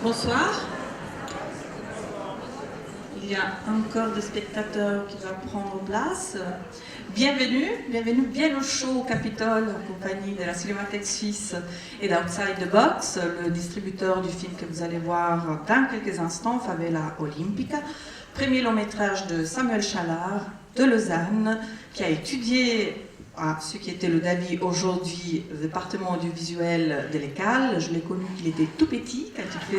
Bonsoir. Il y a encore des spectateurs qui vont prendre place. Bienvenue, bienvenue bien au chaud au Capitole en compagnie de la Cinémathèque Suisse et d'Outside the Box, le distributeur du film que vous allez voir dans quelques instants, Favela Olympica, premier long métrage de Samuel Chalard de Lausanne, qui a étudié à ce qui était le Davy aujourd'hui, le département audiovisuel de l'ECAL. Je l'ai connu qu'il était tout petit quand il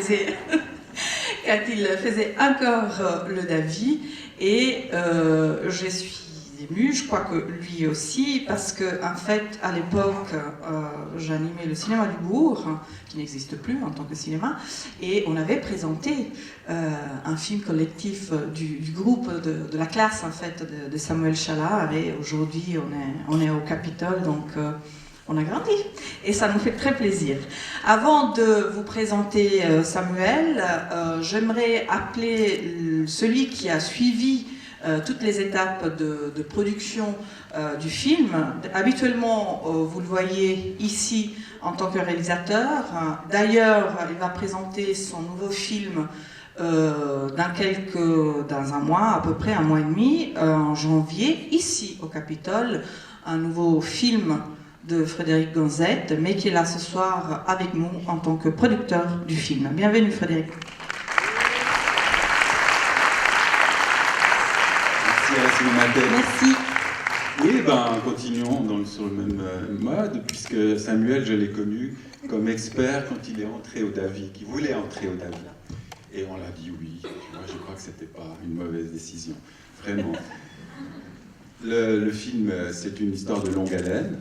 faisait encore le Davy, et je suis émue, je crois que lui aussi, parce que en fait à l'époque j'animais le cinéma du Bourg, qui n'existe plus en tant que cinéma, et on avait présenté un film collectif du groupe de la classe en fait de Samuel Chalard, et aujourd'hui on est au Capitole, donc on a grandi et ça nous fait très plaisir. Avant de vous présenter Samuel, j'aimerais appeler celui qui a suivi toutes les étapes de production du film. Habituellement, vous le voyez ici en tant que réalisateur. D'ailleurs, il va présenter son nouveau film dans un mois, à peu près un mois et demi, en janvier, ici au Capitole, un nouveau film de Frédéric Gonzette, mais qui est là ce soir avec nous en tant que producteur du film. Bienvenue Frédéric. Merci à la Cinémathèque. Merci. Oui, continuons sur le même mode, puisque Samuel, je l'ai connu comme expert quand il est entré au Davy, qui voulait entrer au Davy. Et on l'a dit oui. Moi, je crois que c'était pas une mauvaise décision, vraiment. Le film, c'est une histoire de longue haleine.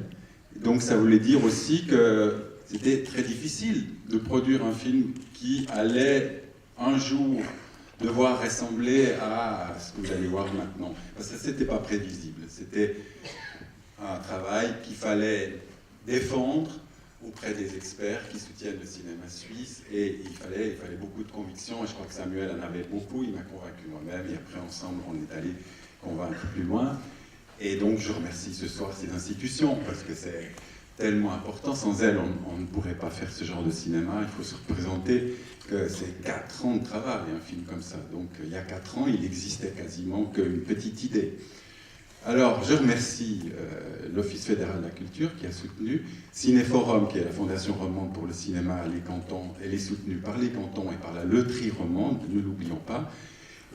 Donc ça voulait dire aussi que c'était très difficile de produire un film qui allait un jour devoir ressembler à ce que vous allez voir maintenant. Parce que c'était pas prévisible. C'était un travail qu'il fallait défendre auprès des experts qui soutiennent le cinéma suisse, et il fallait beaucoup de conviction, et je crois que Samuel en avait beaucoup, il m'a convaincu moi-même, et après ensemble on est allé convaincre plus loin. Et donc je remercie ce soir ces institutions, parce que c'est tellement important. Sans elles, on ne pourrait pas faire ce genre de cinéma. Il faut se représenter que c'est 4 ans de travail, un film comme ça. Donc il y a 4 ans, il n'existait quasiment qu'une petite idée. Alors je remercie l'Office fédéral de la culture qui a soutenu, Cinéforum, qui est la fondation romande pour le cinéma, les cantons. Elle est soutenue par les cantons et par la loterie romande, ne l'oublions pas,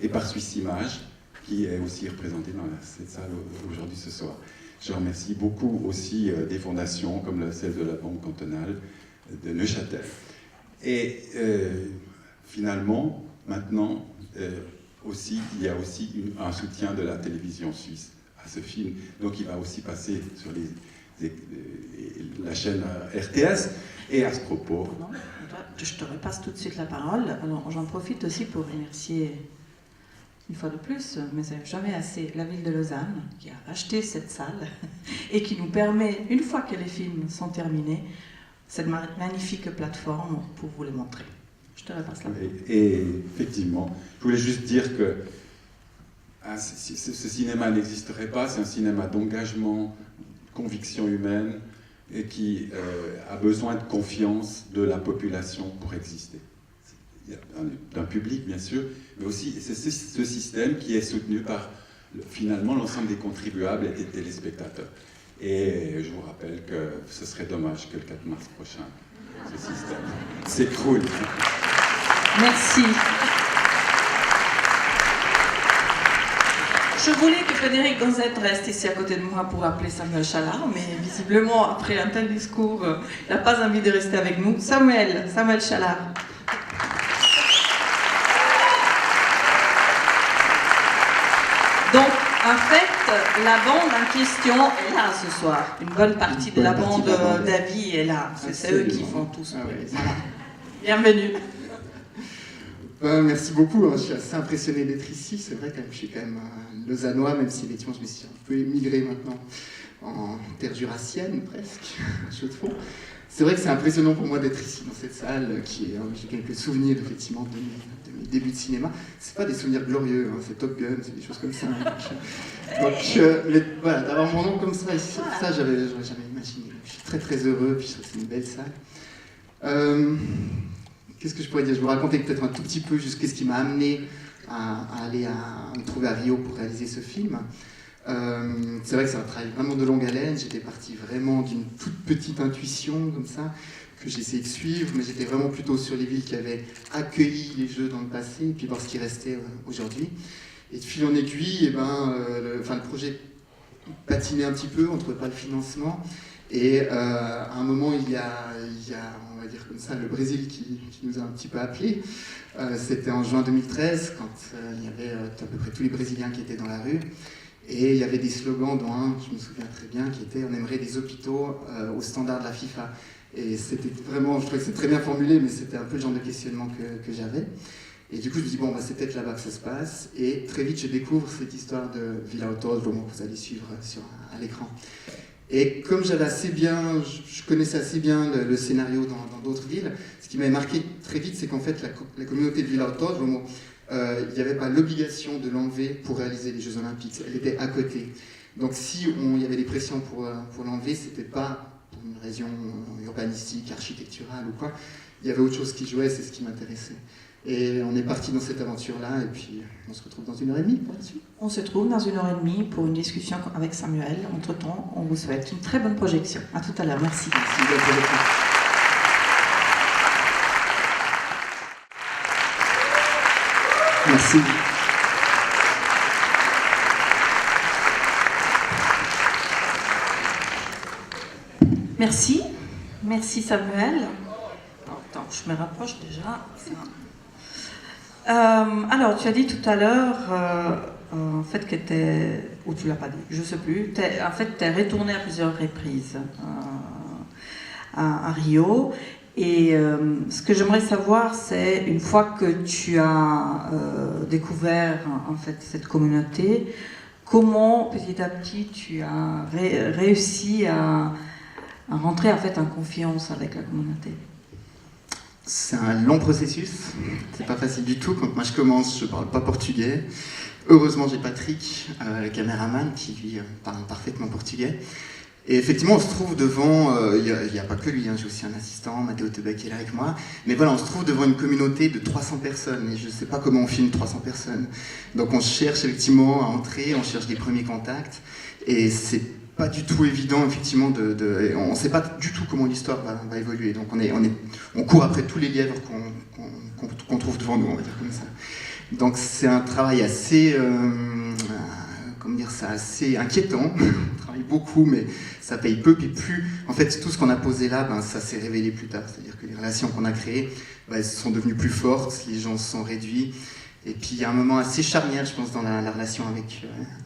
et par Suisse Image, qui est aussi représenté dans cette salle aujourd'hui ce soir. Je remercie beaucoup aussi des fondations comme celle de la Banque cantonale de Neuchâtel. Et finalement, maintenant, il y a aussi un soutien de la télévision suisse à ce film. Donc il va aussi passer sur la chaîne RTS. Et à ce propos... Non, je te repasse tout de suite la parole. Alors j'en profite aussi pour remercier une fois de plus, mais c'est jamais assez, la ville de Lausanne qui a acheté cette salle et qui nous permet, une fois que les films sont terminés, cette magnifique plateforme pour vous les montrer. Je te repasse la parole. Et effectivement, je voulais juste dire que ce cinéma n'existerait pas, c'est un cinéma d'engagement, conviction humaine, et qui a besoin de confiance de la population pour exister. D'un public bien sûr, mais aussi c'est ce système qui est soutenu par finalement l'ensemble des contribuables et des téléspectateurs. Et je vous rappelle que ce serait dommage que le 4 mars prochain, ce système s'écroule. Merci. Je voulais que Frédéric Gonzette reste ici à côté de moi pour appeler Samuel Chalard, mais visiblement après un tel discours, il n'a pas envie de rester avec nous. Samuel Chalard. Donc, en fait, la bande en question est là ce soir. Une bonne partie de la bande d'Avis est là. C'est eux qui font tout ce voilà. Bienvenue. Merci beaucoup, je suis assez impressionné d'être ici. C'est vrai que je suis quand même lausannois, même si effectivement je me suis un peu émigré maintenant en terre jurassienne presque, à Chaux-de-Fonds. C'est vrai que c'est impressionnant pour moi d'être ici dans cette salle j'ai quelques souvenirs effectivement de mes débuts de cinéma. C'est pas des souvenirs glorieux, hein, c'est Top Gun, c'est des choses comme ça. Donc voilà, d'avoir mon nom comme ça ici, ça j'aurais jamais imaginé. Je suis très très heureux, puis je trouve que c'est une belle salle. qu'est-ce que je pourrais dire? Je vous racontais peut-être un tout petit peu juste qu'est-ce qui m'a amené à aller à me trouver à Rio pour réaliser ce film. C'est vrai que c'est un travail vraiment de longue haleine. J'étais parti vraiment d'une toute petite intuition comme ça, que j'ai essayé de suivre, mais j'étais vraiment plutôt sur les villes qui avaient accueilli les jeux dans le passé, et puis voir ce qui restait aujourd'hui. Et de fil en aiguille, le projet patinait un petit peu, on ne trouvait pas le financement. Et à un moment, il y a, on va dire comme ça, le Brésil qui nous a un petit peu appelés. C'était en juin 2013, quand il y avait à peu près tous les Brésiliens qui étaient dans la rue. Et il y avait des slogans, dont un, je me souviens très bien, qui était « On aimerait des hôpitaux au standard de la FIFA ». Et c'était vraiment, je trouvais que c'était très bien formulé, mais c'était un peu le genre de questionnement que j'avais. Et du coup, je me dis, bon, c'est peut-être là-bas que ça se passe. Et très vite, je découvre cette histoire de Villa Autódromo que vous allez suivre à l'écran. Et comme j'avais assez bien, je connaissais assez bien le scénario dans d'autres villes, ce qui m'avait marqué très vite, c'est qu'en fait, la communauté de Villa Autódromo, il n'y avait pas l'obligation de l'enlever pour réaliser les Jeux Olympiques. Elle était à côté. Donc si il y avait des pressions pour l'enlever, c'était pas pour une raison urbanistique, architecturale ou quoi. Il y avait autre chose qui jouait, c'est ce qui m'intéressait. Et on est parti dans cette aventure-là, et puis on se retrouve dans 1h30 pour la suite. On se trouve dans 1h30 pour une discussion avec Samuel. Entre-temps, on vous souhaite une très bonne projection. À tout à l'heure. Merci. Merci. Merci. Merci Samuel. Attends, je me rapproche déjà. Alors, tu as dit tout à l'heure, en fait, que ou tu l'as pas dit, je sais plus. En fait, tu es retourné à plusieurs reprises à Rio. Et ce que j'aimerais savoir, c'est une fois que tu as découvert en fait cette communauté, comment petit à petit tu as réussi à rentrer en fait en confiance avec la communauté? C'est un long processus, c'est pas facile du tout. Quand moi je commence, je parle pas portugais. Heureusement, j'ai Patrick, le caméraman, qui lui parle parfaitement portugais. Et effectivement, on se trouve devant, il n'y a pas que lui, hein, j'ai aussi un assistant, Matteo Tebec qui est là avec moi. Mais voilà, on se trouve devant une communauté de 300 personnes, et je ne sais pas comment on filme 300 personnes. Donc on cherche effectivement à entrer, on cherche des premiers contacts, et c'est pas du tout évident, effectivement, on ne sait pas du tout comment l'histoire va évoluer. Donc on court après tous les lièvres qu'on trouve devant nous, on va dire comme ça. Donc c'est un travail assez... comment dire ça, assez inquiétant. On travaille beaucoup, mais ça paye peu. Puis plus, en fait, tout ce qu'on a posé là, ça s'est révélé plus tard. C'est-à-dire que les relations qu'on a créées, elles sont devenues plus fortes, les gens se sont réduits. Et puis il y a un moment assez charnière, je pense, dans la relation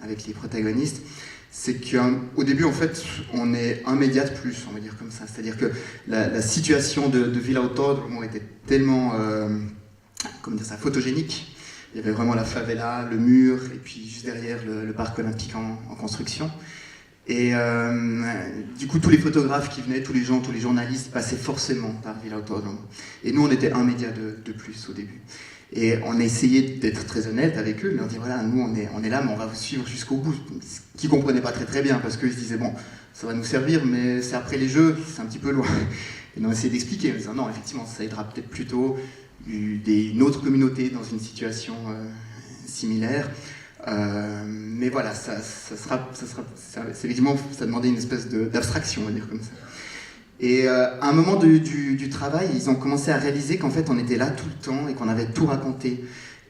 avec les protagonistes. C'est qu'au début, en fait, on est un média de plus, on va dire comme ça. C'est-à-dire que la situation de Villa Autódromo était tellement, comment dire ça, photogénique. Il y avait vraiment la favela, le mur, et puis juste derrière le parc olympique en construction. Et du coup, tous les photographes qui venaient, tous les journalistes passaient forcément par Villa Autódromo. Et nous, on était un média de plus au début. Et on a essayé d'être très honnête avec eux, de leur dire voilà, nous on est là, mais on va vous suivre jusqu'au bout. Ce qu'ils ne comprenaient pas très bien, parce qu'ils se disaient bon, ça va nous servir, mais c'est après les Jeux, c'est un petit peu loin. Et on a essayé d'expliquer, en disant non, effectivement, ça aidera peut-être plutôt une autre communauté dans une situation similaire. Mais voilà, effectivement, ça demandait une espèce d'abstraction, on va dire comme ça. Et à un moment du travail, ils ont commencé à réaliser qu'en fait on était là tout le temps et qu'on avait tout raconté.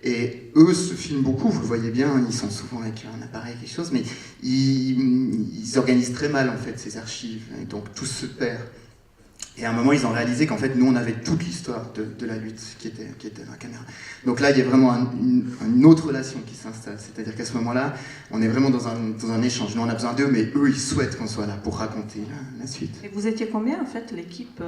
Et eux se filment beaucoup, vous le voyez bien, ils sont souvent avec un appareil, quelque chose, mais ils organisent très mal en fait ces archives, et donc tout se perd. Et à un moment, ils ont réalisé qu'en fait, nous, on avait toute l'histoire de la lutte qui était dans la caméra. Donc là, il y a vraiment une autre relation qui s'installe. C'est-à-dire qu'à ce moment-là, on est vraiment dans un échange. Nous, on a besoin d'eux, mais eux, ils souhaitent qu'on soit là pour raconter la suite. Et vous étiez combien, en fait, l'équipe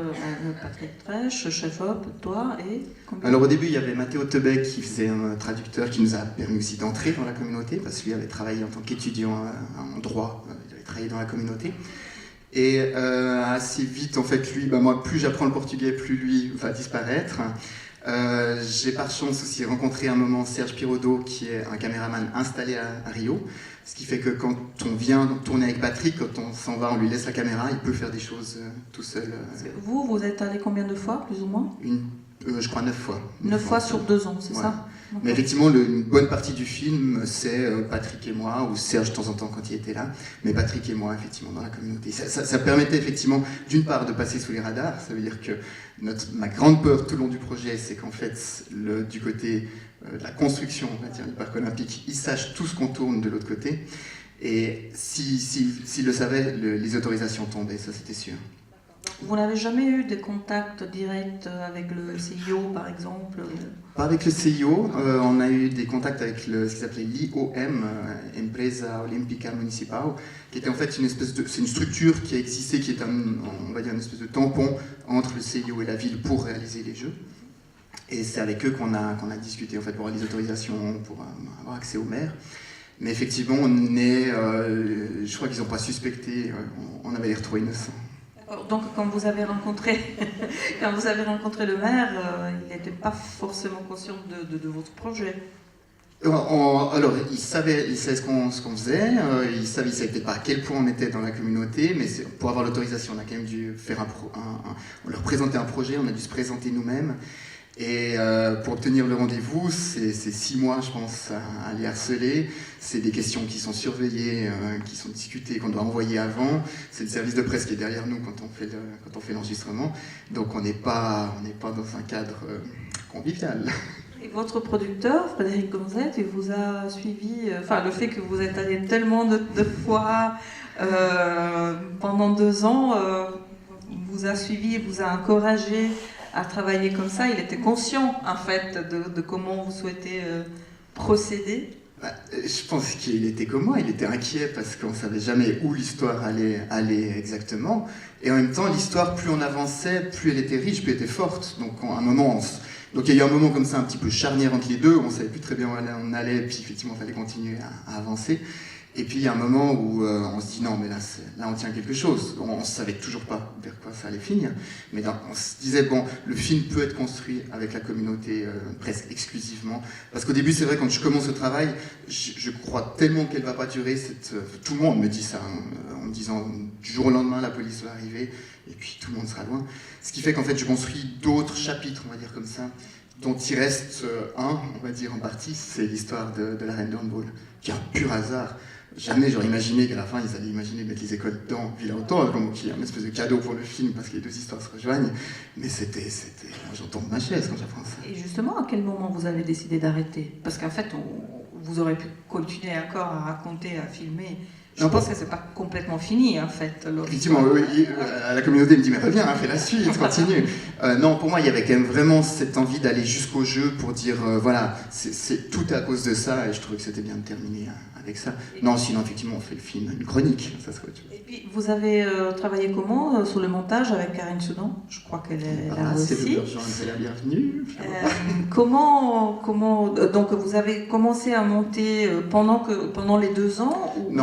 Patrick Trèche, Chef-Op, toi et combien? Alors au début, il y avait Matteo Tebec qui faisait un traducteur qui nous a permis aussi d'entrer dans la communauté, parce qu'il avait travaillé en tant qu'étudiant en droit, il avait travaillé dans la communauté. Et assez vite, en fait, lui, moi, plus j'apprends le portugais, plus lui va disparaître. J'ai par chance aussi rencontré à un moment Serge Pirodo, qui est un caméraman installé à Rio. Ce qui fait que quand on vient tourner avec Patrick, quand on s'en va, on lui laisse la caméra, il peut faire des choses tout seul. Vous êtes allé combien de fois, plus ou moins? Je crois 9 fois. 9 fois sur 2 ans, c'est ouais. ça? Mais effectivement, une bonne partie du film, c'est Patrick et moi, ou Serge de temps en temps quand il était là, mais Patrick et moi, effectivement, dans la communauté. Ça permettait effectivement, d'une part, de passer sous les radars. Ça veut dire que ma grande peur tout le long du projet, c'est qu'en fait, du côté de la construction, on va dire, du parc olympique, ils sachent tout ce qu'on tourne de l'autre côté. Et s'ils le savaient, les autorisations tombaient, ça c'était sûr. Vous n'avez jamais eu des contacts directs avec le CIO, par exemple? Pas avec le CIO, on a eu des contacts avec ce qui s'appelait l'IOM, Empresa Olimpica Municipal, qui était en fait c'est une structure qui a existé, qui est on va dire une espèce de tampon entre le CIO et la ville pour réaliser les Jeux. Et c'est avec eux qu'on a discuté en fait pour avoir les autorisations, pour avoir accès au maire. Mais effectivement, je crois qu'ils n'ont pas suspecté, on avait l'air trop innocents. Donc, quand vous avez rencontré le maire, il n'était pas forcément conscient de votre projet. Alors, il savait ce qu'on faisait, il savait peut-être pas à quel point on était dans la communauté, mais pour avoir l'autorisation, on a quand même dû faire on leur présentait un projet, on a dû se présenter nous-mêmes. Et pour obtenir le rendez-vous, c'est 6 mois, je pense, à les harceler. C'est des questions qui sont surveillées, qui sont discutées, qu'on doit envoyer avant. C'est le service de presse qui est derrière nous quand on fait l'enregistrement. Donc on n'est pas dans un cadre convivial. Et votre producteur, Frédéric Gonzette, il vous a suivi, le fait que vous êtes allé tellement de fois pendant 2 ans, vous a suivi, vous a encouragé à travailler comme ça. Il était conscient, en fait, de comment vous souhaitez procéder. Je pense qu'il était comme moi, il était inquiet parce qu'on ne savait jamais où l'histoire allait aller exactement. Et en même temps, l'histoire, plus on avançait, plus elle était riche, plus elle était forte. Donc il y a eu un moment comme ça, un petit peu charnière entre les deux, où on ne savait plus très bien où on allait, puis effectivement, il fallait continuer à avancer. Et puis il y a un moment où on se dit non, mais là on tient quelque chose. On ne savait toujours pas vers quoi ça allait finir. Mais là, on se disait, bon, le film peut être construit avec la communauté presque exclusivement. Parce qu'au début, c'est vrai, quand je commence le travail, je crois tellement qu'elle ne va pas durer. Tout le monde me dit ça, en me disant du jour au lendemain, la police va arriver, et puis tout le monde sera loin. Ce qui fait qu'en fait, je construis d'autres chapitres, on va dire comme ça, dont il reste un, on va dire en partie, c'est l'histoire de la reine de handball, qui est un pur hasard. Jamais j'aurais imaginé qu'à la fin, ils allaient imaginer mettre les écoles dans Villa-Autan, qui est un espèce de cadeau pour le film, parce que les deux histoires se rejoignent. Mais moi, j'en tombe de ma chaise quand j'apprends ça. Et justement, à quel moment vous avez décidé d'arrêter? Parce qu'en fait, vous aurez pu continuer encore à raconter, à filmer. Je pense que c'est pas complètement fini, en fait. Effectivement, la communauté me dit, mais reviens, fais la suite, continue. Non, pour moi, il y avait quand même vraiment cette envie d'aller jusqu'au jeu pour dire, voilà, c'est tout à cause de ça, et je trouvais que c'était bien de terminer avec ça. Non, sinon, effectivement, on fait le film, une chronique, ça serait autre chose. Et puis, vous avez travaillé comment sur le montage avec Karine Soudan? Je crois qu'elle est là aussi. C'est la bienvenue. Donc, vous avez commencé à monter pendant les 2 ans ou...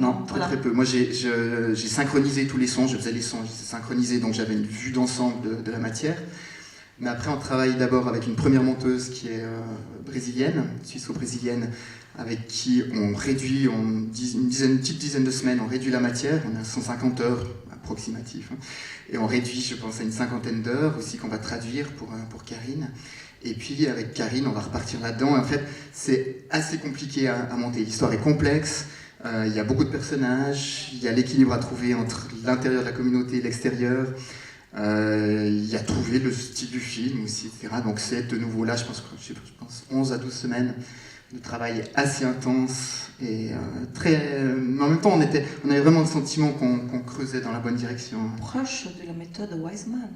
Non, très peu. Moi, j'ai synchronisé tous les sons, je faisais les sons, j'ai synchronisé, donc j'avais une vue d'ensemble de la matière. Mais après, on travaille d'abord avec une première monteuse qui est brésilienne, suisse-brésilienne, avec qui on réduit, une petite dizaine de semaines, on réduit la matière, on a 150 heures approximatif, hein, et on réduit, je pense, à une 50aine d'heures aussi qu'on va traduire pour Karine. Et puis avec Karine, on va repartir là-dedans. Et en fait, c'est assez compliqué à monter. L'histoire est complexe. Il y a beaucoup de personnages, il y a l'équilibre à trouver entre l'intérieur de la communauté et l'extérieur, il y a trouvé le style du film aussi, etc. Donc c'est de nouveau là, je pense 11 à 12 semaines de travail assez intense et mais en même temps on avait vraiment le sentiment qu'on creusait dans la bonne direction. Proche de la méthode Wiseman.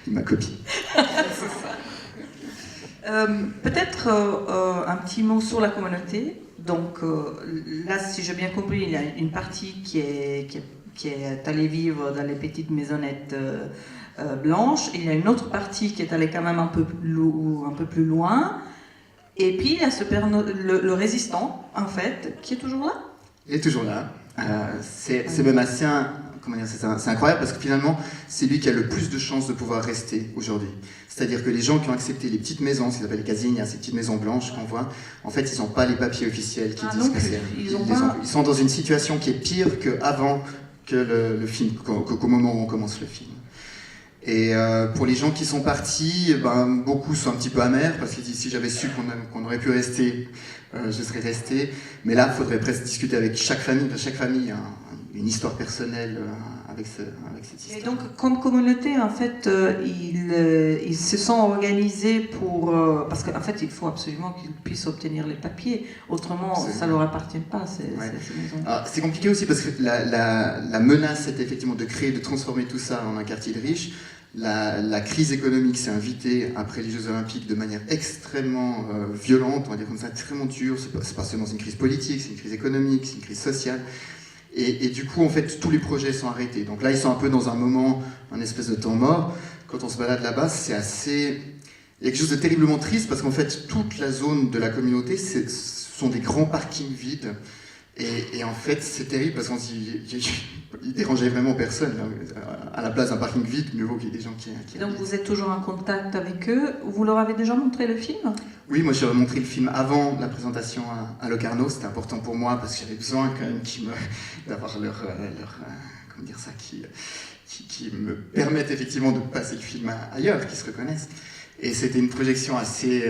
Il m'a copié. Peut-être un petit mot sur la communauté. Donc là, si j'ai bien compris, il y a une partie qui est allée vivre dans les petites maisonnettes blanches. Et il y a une autre partie qui est allée quand même un peu plus loin. Et puis il y a le résistant, en fait, qui est toujours là. Il est toujours là. C'est même assez... c'est incroyable parce que finalement, c'est lui qui a le plus de chances de pouvoir rester aujourd'hui. C'est-à-dire que les gens qui ont accepté les petites maisons, ce qu'ils appellent les casines, ces petites maisons blanches qu'on voit, en fait, ils n'ont pas les papiers officiels qui disent que c'est... Ils sont dans une situation qui est pire qu'avant que le film, qu'au moment où on commence le film. Et pour les gens qui sont partis, ben, beaucoup sont un petit peu amers, parce que si j'avais su qu'on aurait pu rester, je serais resté. Mais là, il faudrait presque discuter avec chaque famille. Chaque famille a une histoire personnelle avec cette histoire. Et donc, comme communauté, en fait, ils se sont organisés pour... parce qu'en fait, il faut absolument qu'ils puissent obtenir les papiers. Autrement, ça ne leur appartient pas, ces maisons. C'est compliqué aussi parce que la menace, c'était effectivement de créer, de transformer tout ça en un quartier de riches. La crise économique s'est invitée après les Jeux Olympiques de manière extrêmement violente, on va dire comme ça, extrêmement dure. C'est pas seulement une crise politique, c'est une crise économique, c'est une crise sociale. Et du coup, en fait, tous les projets sont arrêtés. Donc là, ils sont un peu dans un moment, un espèce de temps mort. Quand on se balade là-bas, c'est assez... Il y a quelque chose de terriblement triste parce qu'en fait, toute la zone de la communauté, ce sont des grands parkings vides. Et en fait, c'est terrible parce qu'on se dit, il dérangeait vraiment personne. À la place d'un parking vide, mieux vaut qu'il y ait des gens qui donc vous êtes toujours en contact avec eux. Vous leur avez déjà montré le film? Oui, moi j'ai montré le film avant la présentation à Locarno. C'était important pour moi parce que j'avais besoin quand même d'avoir comment dire ça, qui me permettent effectivement de passer le film ailleurs, qu'ils se reconnaissent. Et c'était une projection assez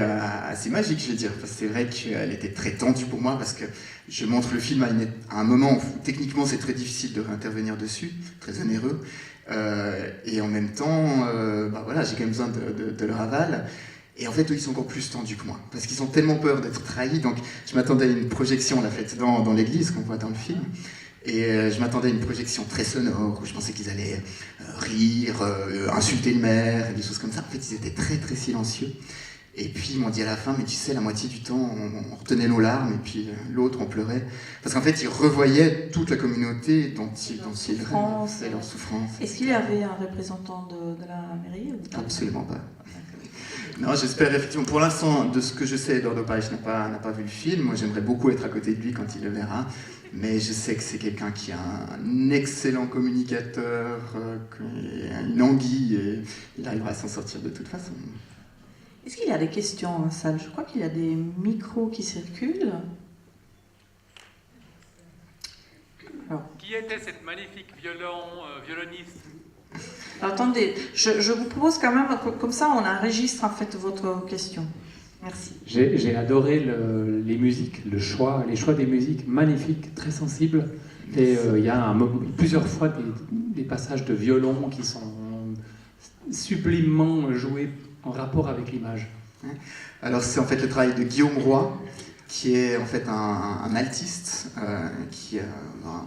magique, je vais dire, parce que c'est vrai qu'elle était très tendue pour moi, parce que je montre le film à un moment où techniquement c'est très difficile de réintervenir dessus, très onéreux, et en même temps, voilà, j'ai quand même besoin de leur aval. Et en fait, eux, ils sont encore plus tendus que moi, parce qu'ils ont tellement peur d'être trahis. Donc, je m'attendais à une projection, on l'a faite dans l'église, qu'on voit dans le film. Et je m'attendais à une projection très sonore, où je pensais qu'ils allaient rire, insulter le maire, des choses comme ça. En fait, ils étaient très très silencieux. Et puis ils m'ont dit à la fin, mais tu sais, la moitié du temps, on retenait nos larmes, et puis l'autre, on pleurait. Parce qu'en fait, ils revoyaient toute la communauté dont ils rêvaient, leur souffrance. Est-ce qu'il y avait un représentant de la mairie ou... Absolument pas. Non, j'espère effectivement. Pour l'instant, de ce que je sais, Eduardo Paes n'a pas vu le film. Moi, j'aimerais beaucoup être à côté de lui quand il le verra. Mais je sais que c'est quelqu'un qui a un excellent communicateur, une anguille, et il arrivera à s'en sortir de toute façon. Est-ce qu'il y a des questions en salle? Je crois qu'il y a des micros qui circulent. Alors. Qui était cette magnifique violoniste? Alors, attendez, je vous propose quand même, comme ça on enregistre en fait votre question. Merci. J'ai adoré les musiques, les choix des musiques magnifiques, très sensibles. Et il y a plusieurs fois des passages de violon qui sont sublimement joués en rapport avec l'image. Alors c'est en fait le travail de Guillaume Roy, qui est en fait un altiste, qui a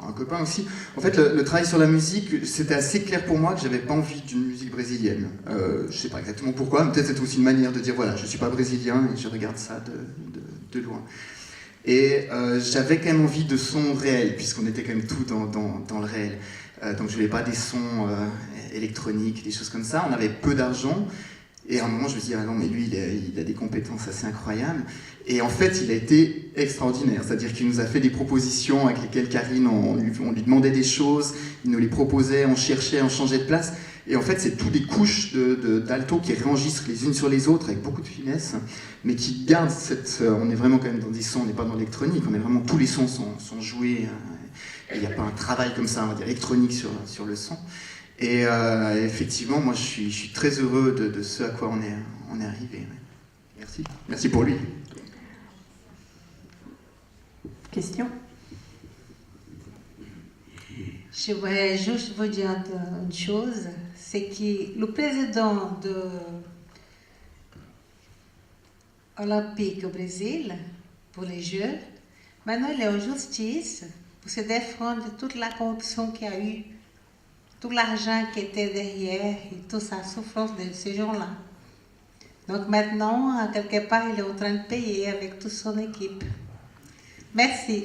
un copain aussi. En fait, le travail sur la musique, c'était assez clair pour moi que j'avais pas envie d'une musique brésilienne. Je sais pas exactement pourquoi, mais peut-être c'était aussi une manière de dire voilà, je suis pas brésilien et je regarde ça de loin. Et j'avais quand même envie de sons réels, puisqu'on était quand même tout dans le réel. Donc je voulais pas des sons électroniques, des choses comme ça. On avait peu d'argent. Et à un moment, je me suis dit, ah non, mais lui, il a des compétences assez incroyables. Et en fait, il a été extraordinaire. C'est-à-dire qu'il nous a fait des propositions avec lesquelles Karine, on lui demandait des choses, il nous les proposait, on cherchait, on changeait de place. Et en fait, c'est toutes des couches d'alto qui réenregistrent les unes sur les autres avec beaucoup de finesse, mais qui gardent cette... On est vraiment quand même dans des sons, on n'est pas dans l'électronique, on est vraiment... Tous les sons sont joués. Il n'y a pas un travail comme ça, on va dire, électronique sur le son. Et effectivement, moi, je suis très heureux de ce à quoi on est arrivé. Merci. Merci pour lui. Question? Je voudrais juste vous dire une chose, c'est que le président de olympique au Brésil, pour les Jeux, maintenant il est en justice pour se défendre de toute la corruption qu'il y a eu, tout l'argent qui était derrière et toute sa souffrance de ces gens-là. Donc maintenant, quelque part, il est en train de payer avec toute son équipe. Merci.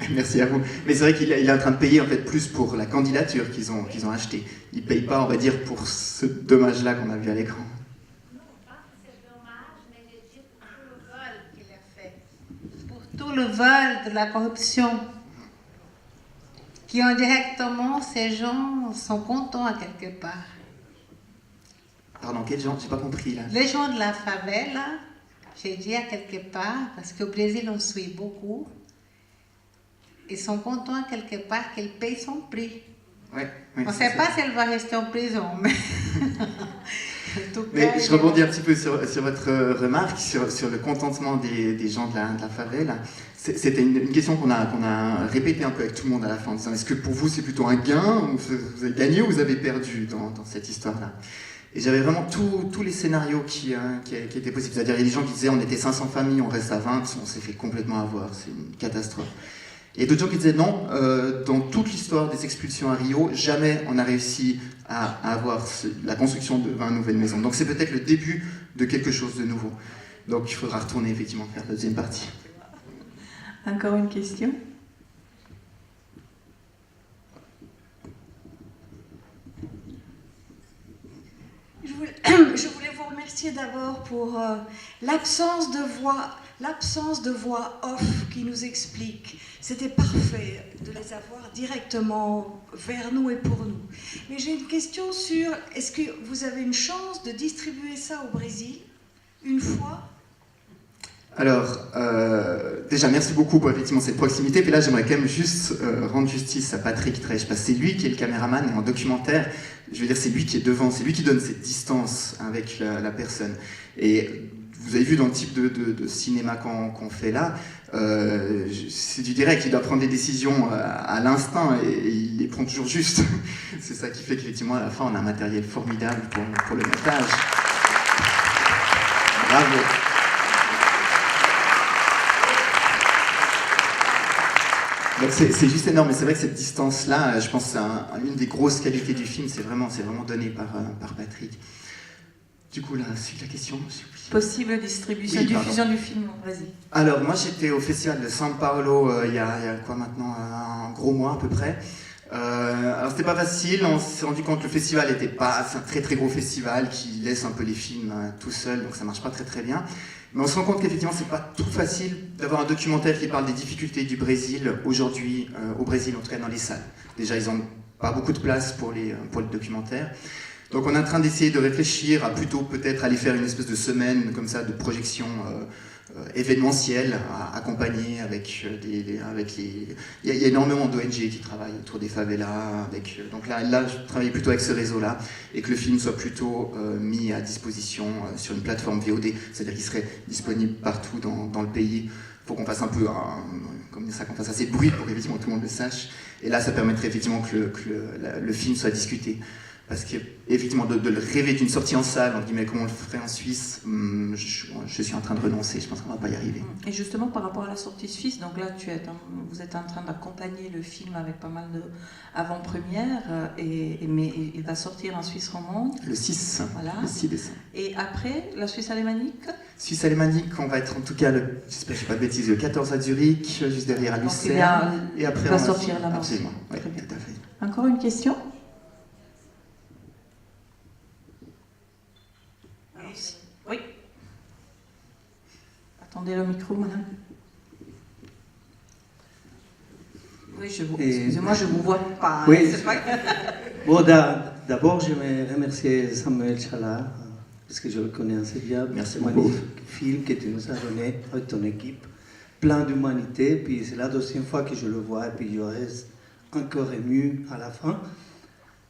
Merci à vous. Mais c'est vrai qu'il est en train de payer en fait plus pour la candidature qu'ils ont achetée. Il ne paye pas, on va dire, pour ce dommage-là qu'on a vu à l'écran. Non, pas pour ce dommage, mais je dis pour tout le vol qu'il a fait. Pour tout le vol de la corruption. Qui indirectement, ces gens sont contents à quelque part. Pardon, quels gens? J'ai pas compris là. Les gens de la favela, j'ai dit à quelque part, parce qu'au Brésil on suit beaucoup, ils sont contents à quelque part qu'ils payent son prix. Ouais, on ne sait pas si elle va rester en prison, mais... tout Mais cas, je rebondis un petit peu sur votre remarque, sur le contentement des gens de la favela. C'était une question qu'on a répétée un peu avec tout le monde à la fin, en disant est-ce que pour vous c'est plutôt un gain, ou vous avez gagné ou vous avez perdu dans cette histoire-là? Et j'avais vraiment tous les scénarios qui étaient possibles. C'est-à-dire, il y a des gens qui disaient on était 500 familles, on reste à 20, on s'est fait complètement avoir, c'est une catastrophe. Et d'autres gens qui disaient non, dans toute l'histoire des expulsions à Rio, jamais on a réussi à avoir la construction de 20 nouvelles maisons. Donc c'est peut-être le début de quelque chose de nouveau. Donc il faudra retourner effectivement faire la deuxième partie. Encore une question? Je voulais vous remercier d'abord pour l'absence de voix off qui nous explique. C'était parfait de les avoir directement vers nous et pour nous. Mais j'ai une question sur, est-ce que vous avez une chance de distribuer ça au Brésil une fois? Alors, déjà, merci beaucoup pour effectivement cette proximité. Puis là, j'aimerais quand même juste rendre justice à Patrick Treich, parce que c'est lui qui est le caméraman, et en documentaire, je veux dire, c'est lui qui est devant, c'est lui qui donne cette distance avec la personne. Et vous avez vu dans le type de cinéma qu'on fait là, c'est du direct, il doit prendre des décisions à l'instinct, et il les prend toujours juste. C'est ça qui fait qu'effectivement, à la fin, on a un matériel formidable pour le montage. Bravo. Donc c'est juste énorme, et c'est vrai que cette distance-là, je pense que c'est une des grosses qualités du film, c'est vraiment donné par Patrick. Du coup, là, suite la question. Possible distribution, Oui, diffusion du film au Brésil. Alors, moi, j'étais au festival de São Paulo il y a quoi maintenant, un gros mois à peu près. Alors, c'était pas facile, on s'est rendu compte que le festival n'était pas... C'est un très très gros festival qui laisse un peu les films tout seul, donc ça marche pas très très bien. Mais on se rend compte qu'effectivement, c'est pas tout facile d'avoir un documentaire qui parle des difficultés du Brésil aujourd'hui, au Brésil, en tout cas dans les salles. Déjà, ils ont pas beaucoup de place pour les documentaires. Donc on est en train d'essayer de réfléchir à plutôt peut-être aller faire une espèce de semaine comme ça de projection événementielle, accompagnée avec les... Il y a énormément d'ONG qui travaillent autour des favelas. Donc là, je travaille plutôt avec ce réseau-là, et que le film soit plutôt mis à disposition sur une plateforme VOD, c'est-à-dire qu'il serait disponible partout dans le pays. Il faut qu'on fasse un peu, qu'on fasse assez de bruit pour qu'effectivement tout le monde le sache. Et là, ça permettrait effectivement que le film soit discuté. Parce qu'effectivement, de le rêver d'une sortie en salle, on dit mais comment on le ferait en Suisse, je suis en train de renoncer, je pense qu'on ne va pas y arriver. Et justement, par rapport à la sortie suisse, donc là, vous êtes en train d'accompagner le film avec pas mal d'avant-premières, mais il va sortir en Suisse romande. Le 6, voilà. Le 6 décembre. Et après, la Suisse alémanique? Suisse alémanique, on va être en tout cas, j'espère que je ne dis pas de bêtises, le 14 à Zurich, juste derrière à Lucerne. Et après, il va sortir là-bas. Absolument, oui, très bien. tout à fait. Encore une question? Oui. Attendez le micro, madame. Oui, excusez-moi, je ne vous vois pas. Oui. C'est pas... Bon, d'abord, je vais remercier Samuel Chala, parce que je le connais assez bien. Merci beaucoup. Magnifique film que tu nous as donné avec ton équipe, plein d'humanité. Puis c'est la deuxième fois que je le vois, et puis je reste encore ému à la fin.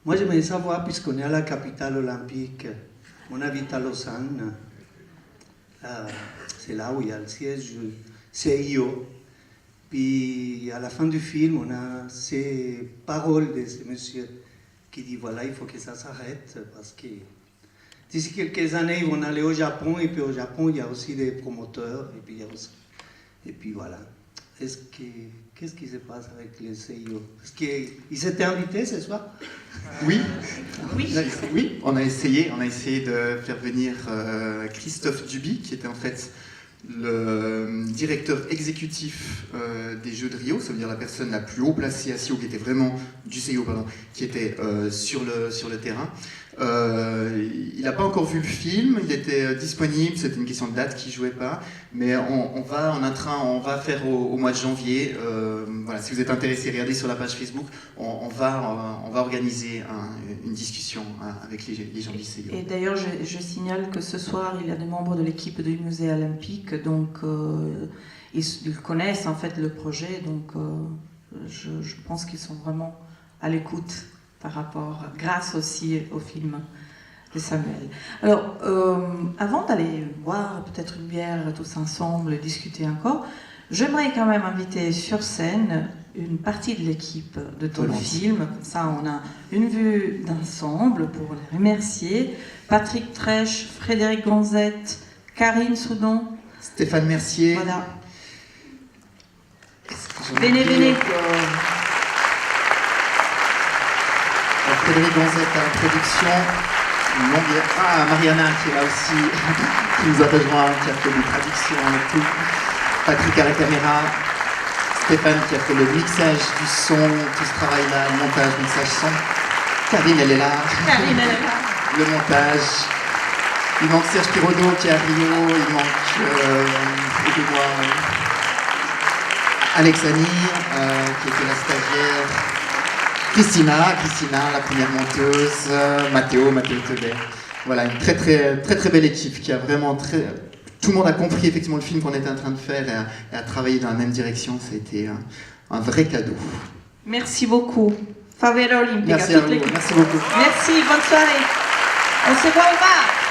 Moi, j'aimerais savoir, puisqu'on est à la capitale olympique, on habite à Lausanne, c'est là où il y a le siège CIO. Puis à la fin du film, on a ces paroles de ce monsieur qui dit voilà, il faut que ça s'arrête parce que d'ici quelques années, ils vont aller au Japon, et puis au Japon, il y a aussi des promoteurs, et puis il y a aussi... Et puis voilà. Qu'est-ce qui se passe avec le CIO? Est-ce qu'ils s'étaient invités ce soir? Oui. Oui, on a essayé de faire venir Christophe Duby, qui était en fait le directeur exécutif des Jeux de Rio, ça veut dire la personne la plus haut placée à CIO, qui était vraiment du CIO, pardon, qui était sur le terrain. Il n'a pas encore vu le film, il était disponible, c'était une question de date qui ne jouait pas, mais on va faire au mois de janvier, voilà, si vous êtes intéressé, regardez sur la page Facebook, on va organiser une discussion avec les gens du CIO. Et d'ailleurs, je signale que ce soir, il y a des membres de l'équipe du musée olympique, donc ils connaissent en fait le projet, donc je pense qu'ils sont vraiment à l'écoute par rapport, grâce aussi au film Samuel. Alors, avant d'aller boire peut-être une bière tous ensemble et discuter encore, j'aimerais quand même inviter sur scène une partie de l'équipe de ton film. Comme ça, on a une vue d'ensemble pour les remercier. Patrick Trèche, Frédéric Gonzette, Karine Soudon, Stéphane Mercier. voilà. Venez. Frédéric Gonzette à la production. Mariana qui est là aussi, qui nous a rejoint, qui a fait des traductions et tout. Patrick à la caméra. Stéphane qui a fait le mixage du son, tout ce travail-là, le montage, mixage son. Karine, elle est là. Le montage. Il manque Serge Pirodo qui est à Rio, il manque Alexani qui était la stagiaire, Christina, la première monteuse, Mathéo Teber. Voilà, une très belle équipe qui a vraiment tout le monde a compris effectivement le film qu'on était en train de faire et a travaillé dans la même direction. Ça a été un vrai cadeau. Merci beaucoup. Favela Olympica. Merci à vous, merci beaucoup. Merci, bonne soirée. On se voit au bar.